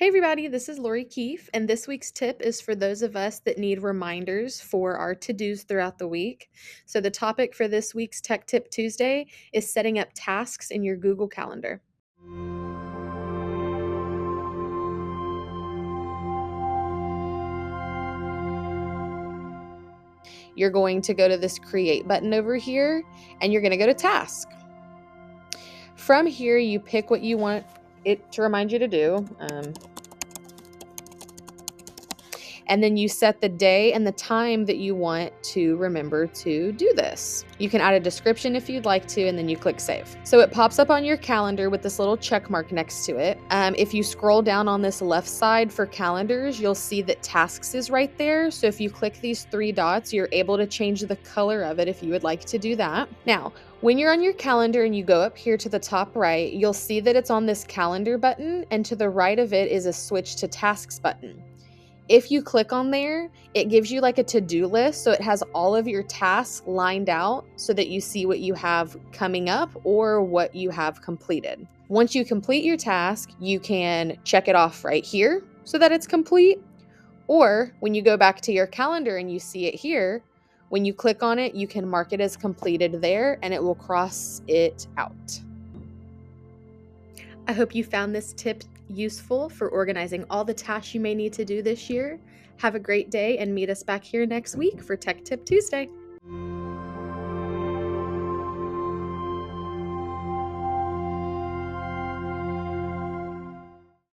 Hey everybody, this is Lori Keefe, and this week's tip is for those of us that need reminders for our to-dos throughout the week. So the topic for this week's Tech Tip Tuesday is setting up tasks in your Google Calendar. You're going to go to this Create button over here, and you're going to go to Task. From here, you pick what you want it to remind you to do. And then you set the day and the time that you want to remember to do this. You can add a description if you'd like to, and then you click save. So it pops up on your calendar with this little check mark next to it. If you scroll down on this left side for calendars, you'll see that tasks is right there. So if you click these three dots, you're able to change the color of it if you would like to do that. Now, when you're on your calendar and you go up here to the top right, you'll see that it's on this calendar button, and to the right of it is a switch to tasks button. If you click on there, it gives you like a to-do list. So it has all of your tasks lined out so that you see what you have coming up or what you have completed. Once you complete your task, you can check it off right here so that it's complete. Or when you go back to your calendar and you see it here, when you click on it, you can mark it as completed there and it will cross it out. I hope you found this tip useful for organizing all the tasks you may need to do this year. Have a great day and meet us back here next week for Tech Tip Tuesday.